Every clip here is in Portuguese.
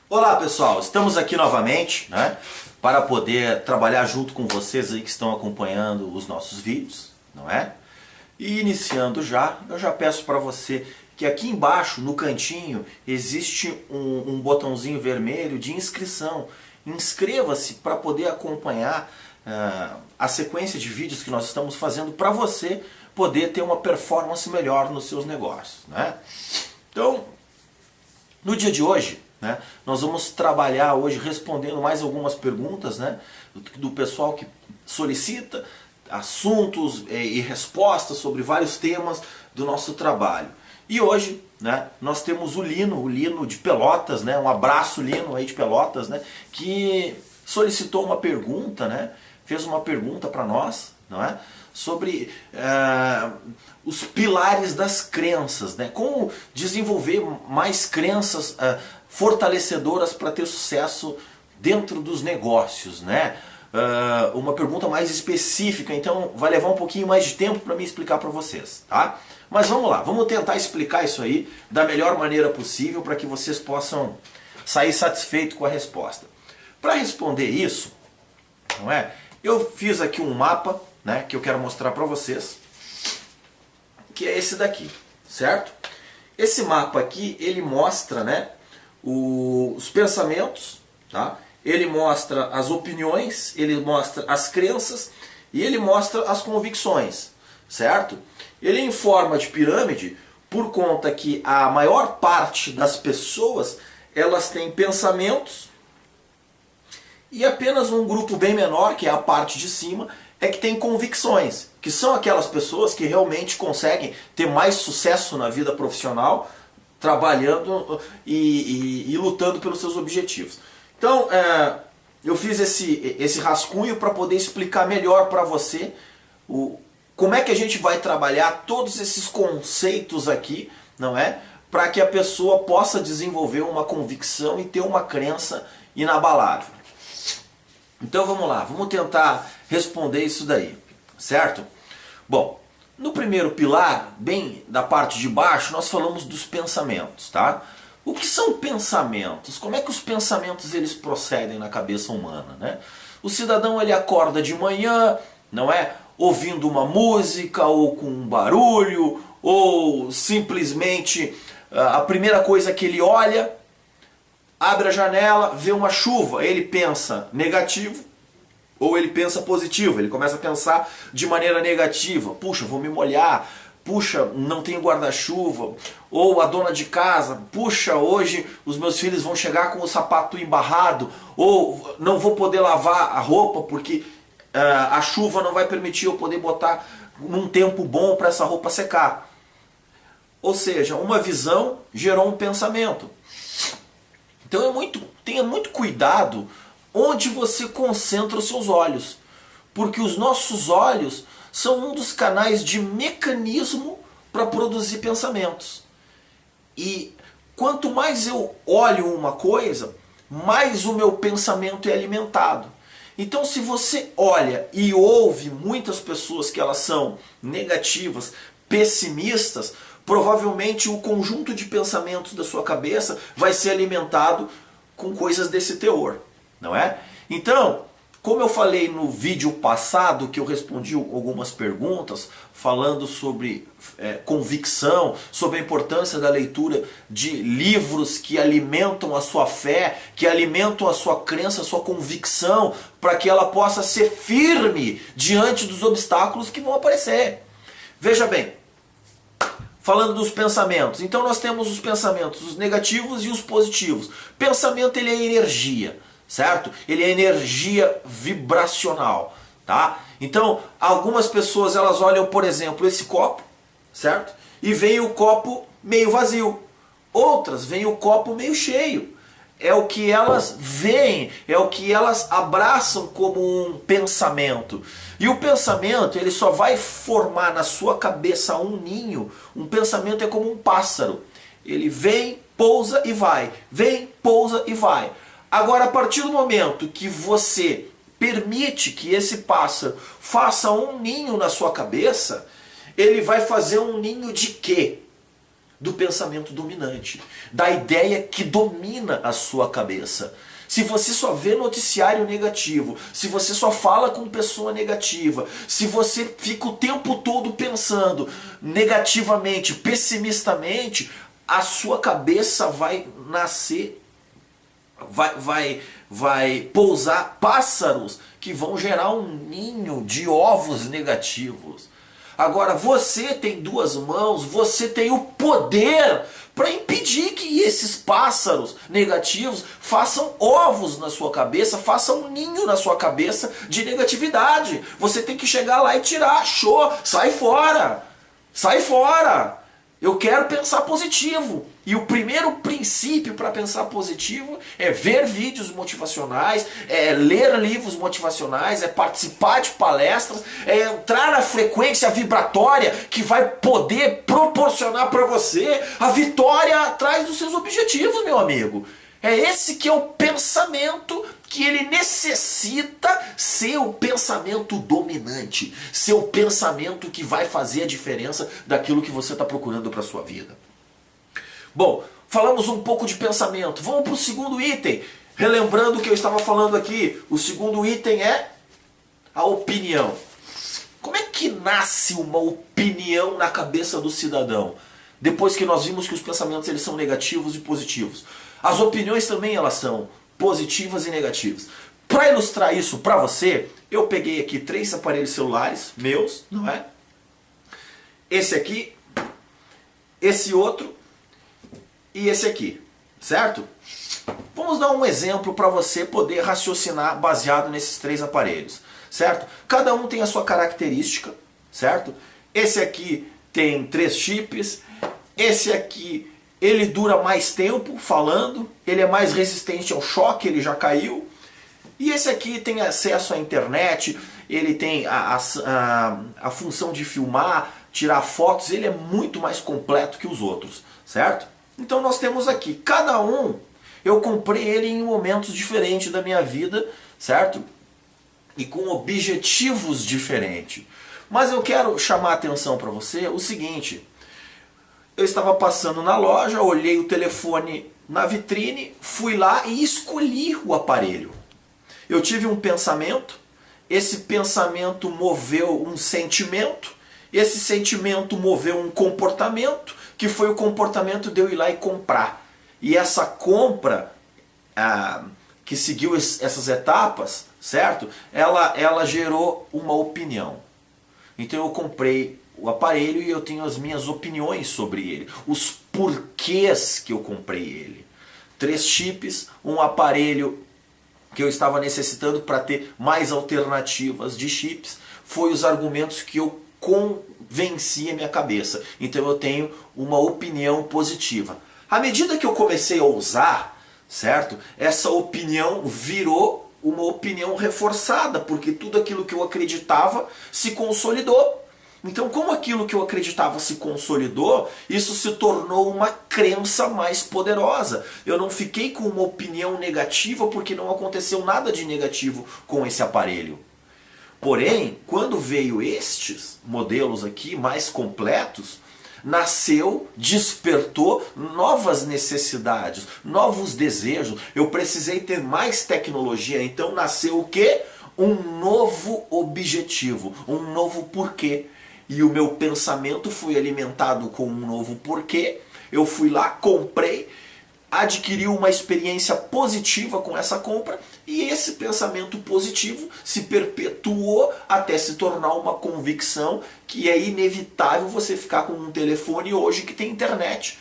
Olá pessoal, estamos aqui novamente, né, para poder trabalhar junto com vocês aí que estão acompanhando os nossos vídeos, não é? E iniciando já, eu já peço para você que aqui embaixo no cantinho existe um botãozinho vermelho de inscrição. Inscreva-se para poder acompanhar a sequência de vídeos que nós estamos fazendo para você poder ter uma performance melhor nos seus negócios, né? Então, no dia de hoje, né, nós vamos trabalhar hoje respondendo mais algumas perguntas, né, do pessoal que solicita assuntos e respostas sobre vários temas do nosso trabalho. E hoje, né, nós temos o Lino de Pelotas, né, um abraço Lino aí de Pelotas, né, que solicitou uma pergunta, né, fez uma pergunta para nós, não é? Sobre os pilares das crenças, né? Como desenvolver mais crenças fortalecedoras para ter sucesso dentro dos negócios, né? Uma pergunta mais específica, então vai levar um pouquinho mais de tempo para me explicar para vocês, tá? Mas vamos lá, vamos tentar explicar isso aí da melhor maneira possível para que vocês possam sair satisfeitos com a resposta. Para responder isso, não é? Eu fiz aqui um mapa, né, que eu quero mostrar para vocês, que é esse daqui, certo? Esse mapa aqui, ele mostra, né, os pensamentos, tá? Ele mostra as opiniões, ele mostra as crenças e ele mostra as convicções, certo? Ele é em forma de pirâmide por conta que a maior parte das pessoas, elas têm pensamentos e apenas um grupo bem menor, que é a parte de cima, é que tem convicções, que são aquelas pessoas que realmente conseguem ter mais sucesso na vida profissional, trabalhando e lutando pelos seus objetivos. Então, eu fiz esse rascunho para poder explicar melhor para você como é que a gente vai trabalhar todos esses conceitos aqui, não é? Para que a pessoa possa desenvolver uma convicção e ter uma crença inabalável. Então vamos lá, vamos tentar responder isso daí, certo? Bom, no primeiro pilar, bem da parte de baixo, nós falamos dos pensamentos, tá? O que são pensamentos? Como é que os pensamentos eles procedem na cabeça humana, né? O cidadão ele acorda de manhã, não é? Ouvindo uma música ou com um barulho, ou simplesmente a primeira coisa que ele olha, abre a janela, vê uma chuva, ele pensa negativo ou ele pensa positivo, ele começa a pensar de maneira negativa, puxa, vou me molhar, puxa, não tenho guarda-chuva, ou a dona de casa, puxa, hoje os meus filhos vão chegar com o sapato embarrado, ou não vou poder lavar a roupa porque a chuva não vai permitir eu poder botar num tempo bom para essa roupa secar. Ou seja, uma visão gerou um pensamento. Então tenha muito cuidado onde você concentra os seus olhos. Porque os nossos olhos são um dos canais de mecanismo para produzir pensamentos. E quanto mais eu olho uma coisa, mais o meu pensamento é alimentado. Então se você olha e ouve muitas pessoas que elas são negativas, pessimistas, provavelmente o conjunto de pensamentos da sua cabeça vai ser alimentado com coisas desse teor, não é? Então, como eu falei no vídeo passado, que eu respondi algumas perguntas, falando sobre convicção, sobre a importância da leitura de livros que alimentam a sua fé, que alimentam a sua crença, a sua convicção, para que ela possa ser firme diante dos obstáculos que vão aparecer. Veja bem, falando dos pensamentos, então nós temos os pensamentos, os negativos e os positivos. Pensamento ele é energia, certo? Ele é energia vibracional, tá? Então algumas pessoas elas olham, por exemplo, esse copo, certo? E veem o copo meio vazio. Outras veem o copo meio cheio. É o que elas veem, é o que elas abraçam como um pensamento. E o pensamento, ele só vai formar na sua cabeça um ninho. Um pensamento é como um pássaro. Ele vem, pousa e vai. Vem, pousa e vai. Agora, a partir do momento que você permite que esse pássaro faça um ninho na sua cabeça, ele vai fazer um ninho de quê? do pensamento dominante, da ideia que domina a sua cabeça. Se você só vê noticiário negativo, se você só fala com pessoa negativa, se você fica o tempo todo pensando negativamente, pessimistamente, a sua cabeça vai nascer, vai pousar pássaros que vão gerar um ninho de ovos negativos. Agora você tem duas mãos, você tem o poder para impedir que esses pássaros negativos façam ovos na sua cabeça, façam um ninho na sua cabeça de negatividade. Você tem que chegar lá e tirar, show, sai fora, sai fora. Eu quero pensar positivo. E o primeiro princípio para pensar positivo é ver vídeos motivacionais, é ler livros motivacionais, é participar de palestras, é entrar na frequência vibratória que vai poder proporcionar para você a vitória atrás dos seus objetivos, meu amigo. É esse que é o pensamento que ele necessita ser o pensamento dominante, ser o pensamento que vai fazer a diferença daquilo que você está procurando para a sua vida. Bom, falamos um pouco de pensamento. Vamos para o segundo item. Relembrando o que eu estava falando aqui, o segundo item é a opinião. Como é que nasce uma opinião na cabeça do cidadão? Depois que nós vimos que os pensamentos eles são negativos e positivos. As opiniões também elas são positivas e negativas. Para ilustrar isso para você, eu peguei aqui 3 aparelhos celulares meus, não é? Esse aqui, esse outro e esse aqui, certo? Vamos dar um exemplo para você poder raciocinar baseado nesses 3 aparelhos, certo? Cada um tem a sua característica, certo? Esse aqui tem 3 chips, esse aqui ele dura mais tempo falando, ele é mais resistente ao choque, ele já caiu. E esse aqui tem acesso à internet, ele tem a função de filmar, tirar fotos, ele é muito mais completo que os outros, certo? Então nós temos aqui, cada um, eu comprei ele em momentos diferentes da minha vida, certo? E com objetivos diferentes. Mas eu quero chamar a atenção para você o seguinte: eu estava passando na loja, olhei o telefone na vitrine, fui lá e escolhi o aparelho. Eu tive um pensamento, esse pensamento moveu um sentimento, esse sentimento moveu um comportamento, que foi o comportamento de eu ir lá e comprar. E essa compra, que seguiu essas etapas, certo? Ela gerou uma opinião. Então eu comprei o aparelho e eu tenho as minhas opiniões sobre ele, os porquês que eu comprei ele. 3 chips, um aparelho que eu estava necessitando para ter mais alternativas de chips, foi os argumentos que eu convenci a minha cabeça. Então eu tenho uma opinião positiva. À medida que eu comecei a usar, certo? Essa opinião virou uma opinião reforçada, porque tudo aquilo que eu acreditava se consolidou. Então, como aquilo que eu acreditava se consolidou, isso se tornou uma crença mais poderosa. Eu não fiquei com uma opinião negativa porque não aconteceu nada de negativo com esse aparelho. Porém, quando veio estes modelos aqui mais completos, nasceu, despertou novas necessidades, novos desejos. Eu precisei ter mais tecnologia, então nasceu o quê? Um novo objetivo, um novo porquê. E o meu pensamento foi alimentado com um novo porquê. Eu fui lá, comprei, adquiri uma experiência positiva com essa compra e esse pensamento positivo se perpetuou até se tornar uma convicção que é inevitável você ficar com um telefone hoje que tem internet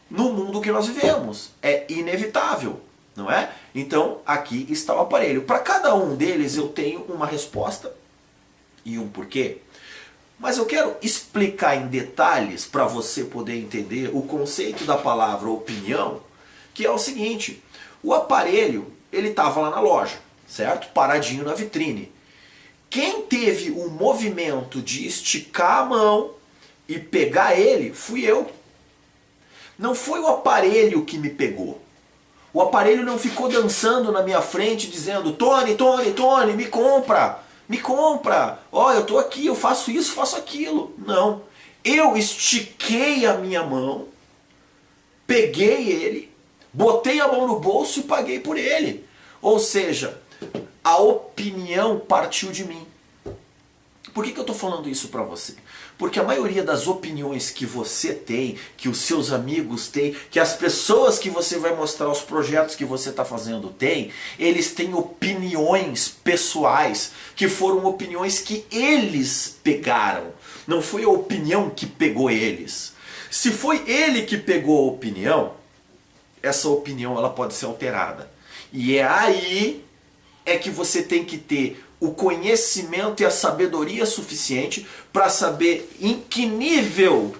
no mundo que nós vivemos. É inevitável, não é? Então aqui está o aparelho. Para cada um deles eu tenho uma resposta e um porquê. Mas eu quero explicar em detalhes para você poder entender o conceito da palavra opinião, que é o seguinte: o aparelho, ele estava lá na loja, certo? Paradinho na vitrine. Quem teve o movimento de esticar a mão e pegar ele, fui eu. Não foi o aparelho que me pegou. O aparelho não ficou dançando na minha frente dizendo: Tony, Tony, Tony, me compra! Me compra, ó, eu tô aqui, eu faço isso, faço aquilo. Não, eu estiquei a minha mão, peguei ele, botei a mão no bolso e paguei por ele. Ou seja, a opinião partiu de mim. Por que eu estou falando isso para você? Porque a maioria das opiniões que você tem, que os seus amigos têm, que as pessoas que você vai mostrar os projetos que você está fazendo têm, eles têm opiniões pessoais, que foram opiniões que eles pegaram. Não foi a opinião que pegou eles. Se foi ele que pegou a opinião, essa opinião ela pode ser alterada. E é aí que você tem que ter o conhecimento e a sabedoria suficiente para saber em que nível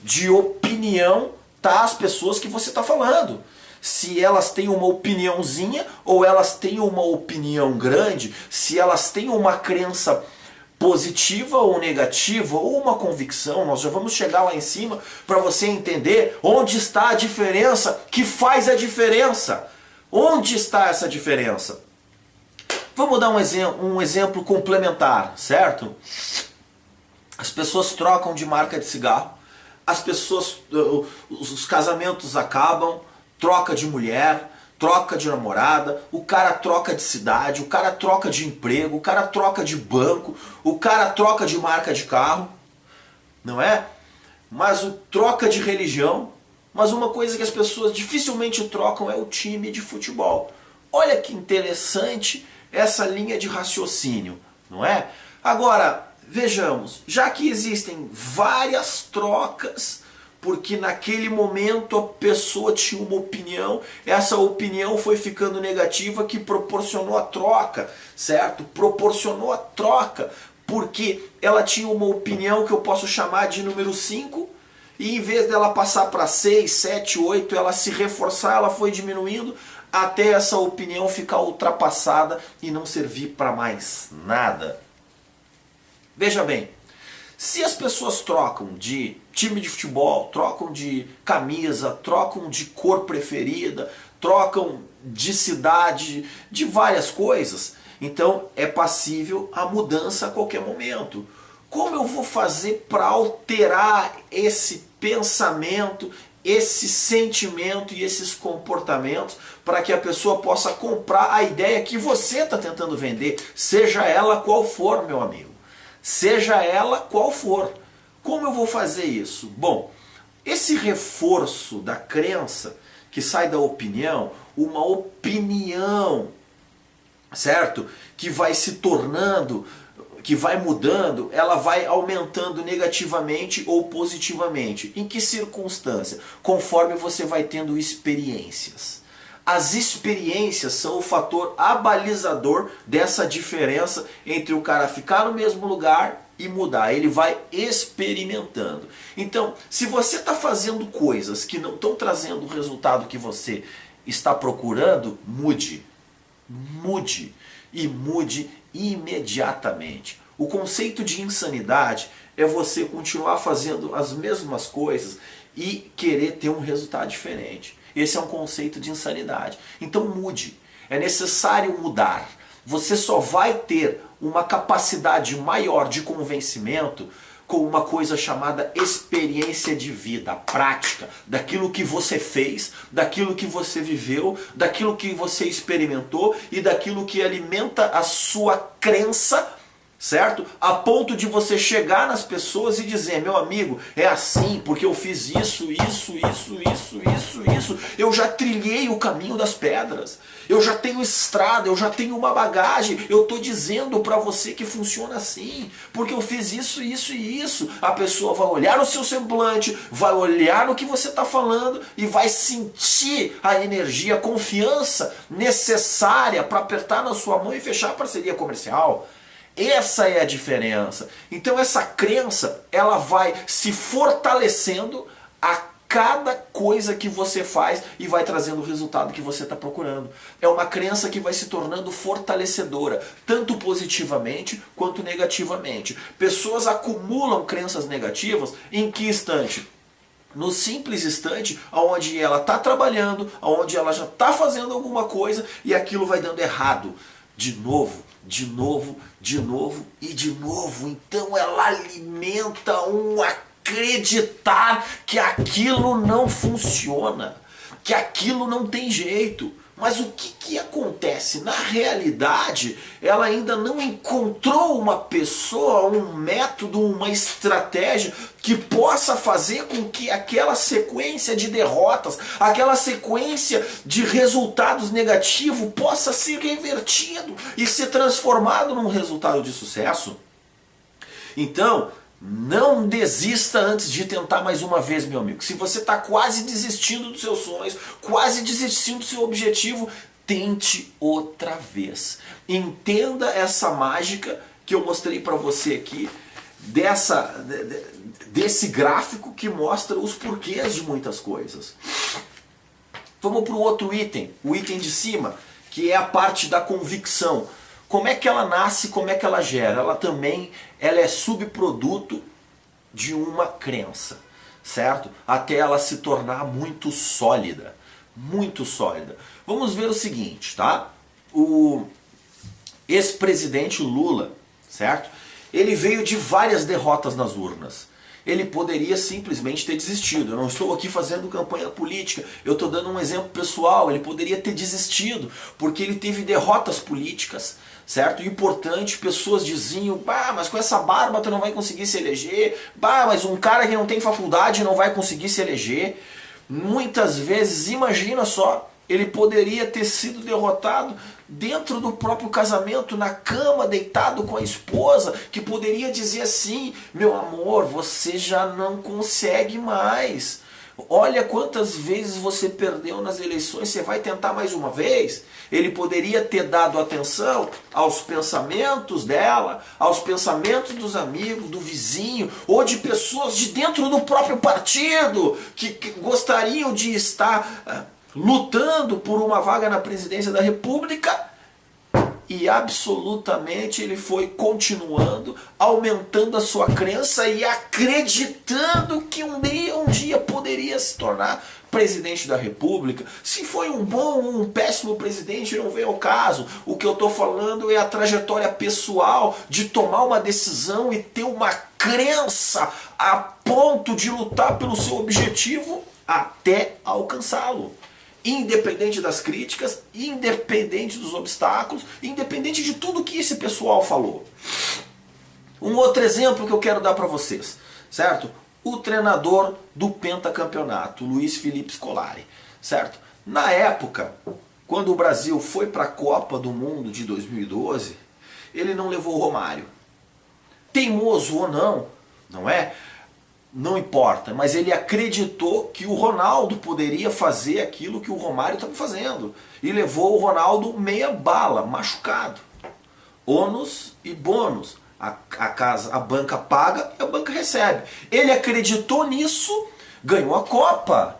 de opinião tá as pessoas que você está falando. Se elas têm uma opiniãozinha ou elas têm uma opinião grande, se elas têm uma crença positiva ou negativa, ou uma convicção. Nós já vamos chegar lá em cima para você entender onde está a diferença que faz a diferença. Onde está essa diferença? Vamos dar um exemplo complementar, certo? As pessoas trocam de marca de cigarro, os casamentos acabam, troca de mulher, troca de namorada, o cara troca de cidade, o cara troca de emprego, o cara troca de banco, o cara troca de marca de carro, não é? Mas troca de religião, mas uma coisa que as pessoas dificilmente trocam é o time de futebol. Olha que interessante essa linha de raciocínio, não é? Agora, vejamos, já que existem várias trocas, porque naquele momento a pessoa tinha uma opinião, essa opinião foi ficando negativa que proporcionou a troca, certo? Proporcionou a troca, porque ela tinha uma opinião que eu posso chamar de número 5, e em vez dela passar para 6, 7, 8, ela se reforçar, ela foi diminuindo, até essa opinião ficar ultrapassada e não servir para mais nada. Veja bem, se as pessoas trocam de time de futebol, trocam de camisa, trocam de cor preferida, trocam de cidade, de várias coisas, então é passível a mudança a qualquer momento. Como eu vou fazer para alterar esse pensamento, esse sentimento e esses comportamentos para que a pessoa possa comprar a ideia que você está tentando vender, seja ela qual for, meu amigo, seja ela qual for. Como eu vou fazer isso? Bom, esse reforço da crença que sai da opinião, uma opinião, certo? Que vai se tornando, que vai mudando, ela vai aumentando negativamente ou positivamente. Em que circunstância? Conforme você vai tendo experiências. As experiências são o fator abalizador dessa diferença entre o cara ficar no mesmo lugar e mudar. Ele vai experimentando. Então, se você está fazendo coisas que não estão trazendo o resultado que você está procurando, mude. Mude. E mude imediatamente. O conceito de insanidade é você continuar fazendo as mesmas coisas e querer ter um resultado diferente. Esse é um conceito de insanidade. Então mude. É necessário mudar. Você só vai ter uma capacidade maior de convencimento com uma coisa chamada experiência de vida, prática, daquilo que você fez, daquilo que você viveu, daquilo que você experimentou e daquilo que alimenta a sua crença, certo? A ponto de você chegar nas pessoas e dizer, meu amigo, é assim, porque eu fiz isso, eu já trilhei o caminho das pedras, eu já tenho estrada, eu já tenho uma bagagem, eu estou dizendo para você que funciona assim, porque eu fiz isso e isso. A pessoa vai olhar no seu semblante, vai olhar no que você está falando e vai sentir a energia, a confiança necessária para apertar na sua mão e fechar a parceria comercial. Essa é a diferença. Então essa crença, ela vai se fortalecendo a cada coisa que você faz e vai trazendo o resultado que você está procurando. É uma crença que vai se tornando fortalecedora, tanto positivamente quanto negativamente. Pessoas acumulam crenças negativas em que instante? No simples instante onde ela está trabalhando, onde ela já está fazendo alguma coisa e aquilo vai dando errado. De novo, de novo, de novo e de novo. Então ela alimenta uma acreditar que aquilo não funciona, que aquilo não tem jeito. Mas o que acontece? Na realidade, ela ainda não encontrou uma pessoa, um método, uma estratégia que possa fazer com que aquela sequência de derrotas, aquela sequência de resultados negativos possa ser revertido e ser transformado num resultado de sucesso. Então, não desista antes de tentar mais uma vez, meu amigo. Se você está quase desistindo dos seus sonhos, quase desistindo do seu objetivo, tente outra vez. Entenda essa mágica que eu mostrei para você aqui, desse gráfico que mostra os porquês de muitas coisas. Vamos para o outro item, o item de cima, que é a parte da convicção. Como é que ela nasce, como é que ela gera? Ela é subproduto de uma crença, certo? Até ela se tornar muito sólida, muito sólida. Vamos ver o seguinte, tá? O ex-presidente Lula, certo? Ele veio de várias derrotas nas urnas. Ele poderia simplesmente ter desistido. Eu não estou aqui fazendo campanha política, eu estou dando um exemplo pessoal. Ele poderia ter desistido, porque ele teve derrotas políticas, certo? Importante, pessoas diziam, bah, mas com essa barba tu não vai conseguir se eleger, bah, mas um cara que não tem faculdade não vai conseguir se eleger. Muitas vezes, imagina só, ele poderia ter sido derrotado dentro do próprio casamento, na cama, deitado com a esposa, que poderia dizer assim, meu amor, você já não consegue mais. Olha quantas vezes você perdeu nas eleições, você vai tentar mais uma vez? Ele poderia ter dado atenção aos pensamentos dela, aos pensamentos dos amigos, do vizinho, ou de pessoas de dentro do próprio partido, que gostariam de estar lutando por uma vaga na presidência da República, e absolutamente ele foi continuando, aumentando a sua crença e acreditando que um dia poderia se tornar presidente da República. Se foi um bom ou um péssimo presidente, não vem ao caso. O que eu estou falando é a trajetória pessoal de tomar uma decisão e ter uma crença a ponto de lutar pelo seu objetivo até alcançá-lo. Independente das críticas, independente dos obstáculos, independente de tudo que esse pessoal falou. Um outro exemplo que eu quero dar para vocês, certo? O treinador do pentacampeonato, Luiz Felipe Scolari, certo? Na época, quando o Brasil foi para a Copa do Mundo de 2012, ele não levou o Romário. Teimoso ou não, não é? Não importa, mas ele acreditou que o Ronaldo poderia fazer aquilo que o Romário estava fazendo. E levou o Ronaldo meia bala, machucado. Ônus e bônus. A banca paga e a banca recebe. Ele acreditou nisso, ganhou a Copa.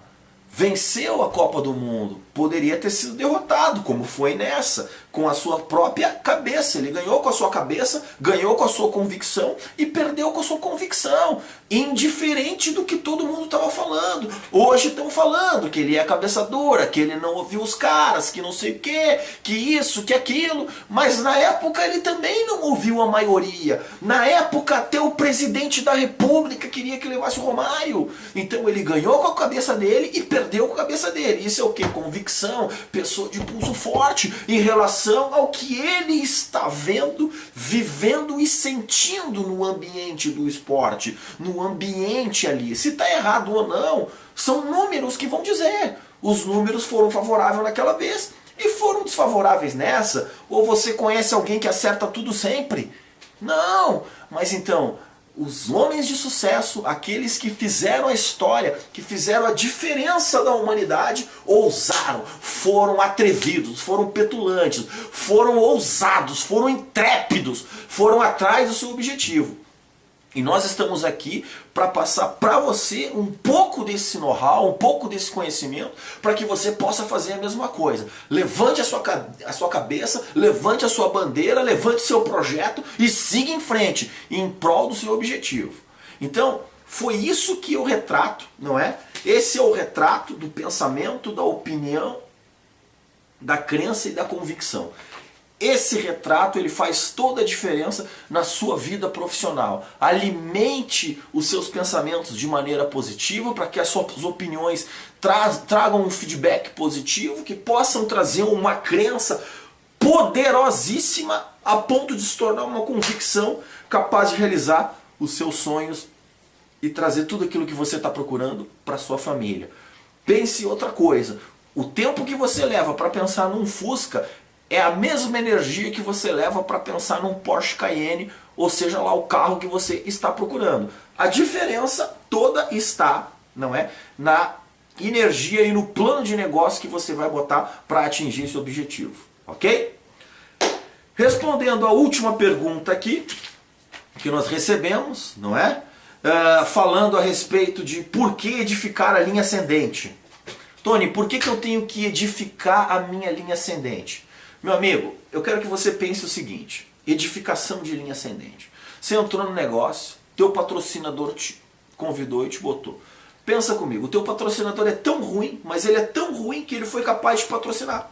Venceu a Copa do Mundo. Poderia ter sido derrotado, como foi nessa, com a sua própria cabeça. Ele ganhou com a sua cabeça, ganhou com a sua convicção e perdeu com a sua convicção. Indiferente do que todo mundo estava falando. Hoje estão falando que ele é cabeça dura, que ele não ouviu os caras, que não sei o que isso, que aquilo. Mas na época ele também não ouviu a maioria. Na época até o presidente da República queria que levasse o Romário. Então ele ganhou com a cabeça dele e perdeu com a cabeça dele. Isso é o que? Convicção, pessoa de pulso forte em relação ao que ele está vendo, vivendo e sentindo no ambiente do esporte, no ambiente ali. Se está errado ou não, são números que vão dizer. Os números foram favoráveis naquela vez e foram desfavoráveis nessa. Ou você conhece alguém que acerta tudo sempre? Não, mas então, os homens de sucesso, aqueles que fizeram a história, que fizeram a diferença da humanidade, ousaram, foram atrevidos, foram petulantes, foram ousados, foram intrépidos, foram atrás do seu objetivo. E nós estamos aqui para passar para você um pouco desse know-how, um pouco desse conhecimento, para que você possa fazer a mesma coisa. Levante a sua cabeça, levante a sua bandeira, levante o seu projeto e siga em frente, em prol do seu objetivo. Então, foi isso que eu retrato, não é? Esse é o retrato do pensamento, da opinião, da crença e da convicção. esse retrato ele faz toda a diferença na sua vida profissional. Alimente os seus pensamentos de maneira positiva para que as suas opiniões tragam um feedback positivo, que possam trazer uma crença poderosíssima a ponto de se tornar uma convicção capaz de realizar os seus sonhos e trazer tudo aquilo que você está procurando para sua família. Pense em outra coisa. O tempo que você leva para pensar num Fusca é a mesma energia que você leva para pensar num Porsche Cayenne, ou seja lá o carro que você está procurando. A diferença toda está, não é, na energia e no plano de negócio que você vai botar para atingir esse objetivo, ok? Respondendo a última pergunta aqui que nós recebemos, não é? Falando a respeito de por que edificar a linha ascendente. Tony, por que eu tenho que edificar a minha linha ascendente? Meu amigo, eu quero que você pense o seguinte: edificação de linha ascendente. Você entrou no negócio, teu patrocinador te convidou e te botou. Pensa comigo, o teu patrocinador é tão ruim, mas ele é tão ruim que ele foi capaz de patrocinar.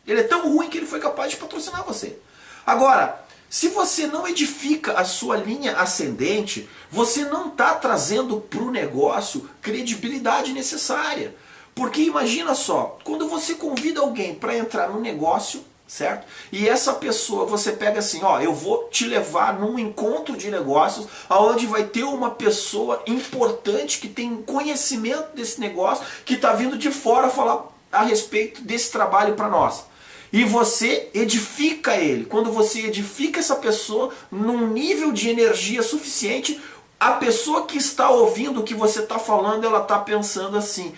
Ele é tão ruim que ele foi capaz de patrocinar você. Agora, se você não edifica a sua linha ascendente, você não está trazendo para o negócio credibilidade necessária. Porque imagina só, quando você convida alguém para entrar no negócio, certo? E essa pessoa, você pega assim, ó, eu vou te levar num encontro de negócios, onde vai ter uma pessoa importante que tem conhecimento desse negócio, que está vindo de fora falar a respeito desse trabalho para nós. E você edifica ele. Quando você edifica essa pessoa num nível de energia suficiente, a pessoa que está ouvindo o que você está falando, ela está pensando assim: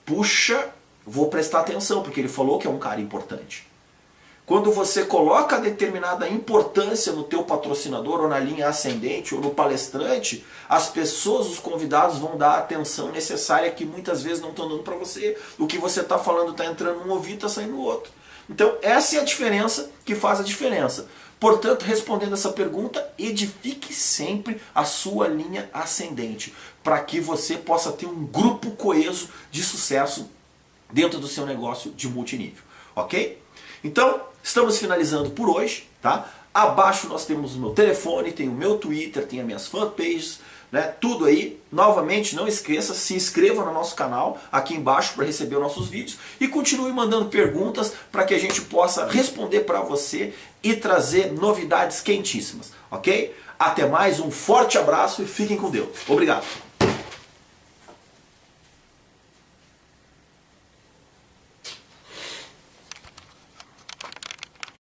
puxa, vou prestar atenção, porque ele falou que é um cara importante. Quando você coloca determinada importância no teu patrocinador, ou na linha ascendente, ou no palestrante, as pessoas, os convidados vão dar a atenção necessária que muitas vezes não estão dando para você. O que você está falando está entrando num ouvido e está saindo no outro. Então essa é a diferença que faz a diferença. Portanto, respondendo essa pergunta, edifique sempre a sua linha ascendente, para que você possa ter um grupo coeso de sucesso dentro do seu negócio de multinível, ok? Então, estamos finalizando por hoje, tá? Abaixo nós temos o meu telefone, tem o meu Twitter, tem as minhas fanpages, né? Tudo aí. Novamente, não esqueça, se inscreva no nosso canal aqui embaixo para receber os nossos vídeos e continue mandando perguntas para que a gente possa responder para você e trazer novidades quentíssimas, ok? Até mais, um forte abraço e fiquem com Deus. Obrigado!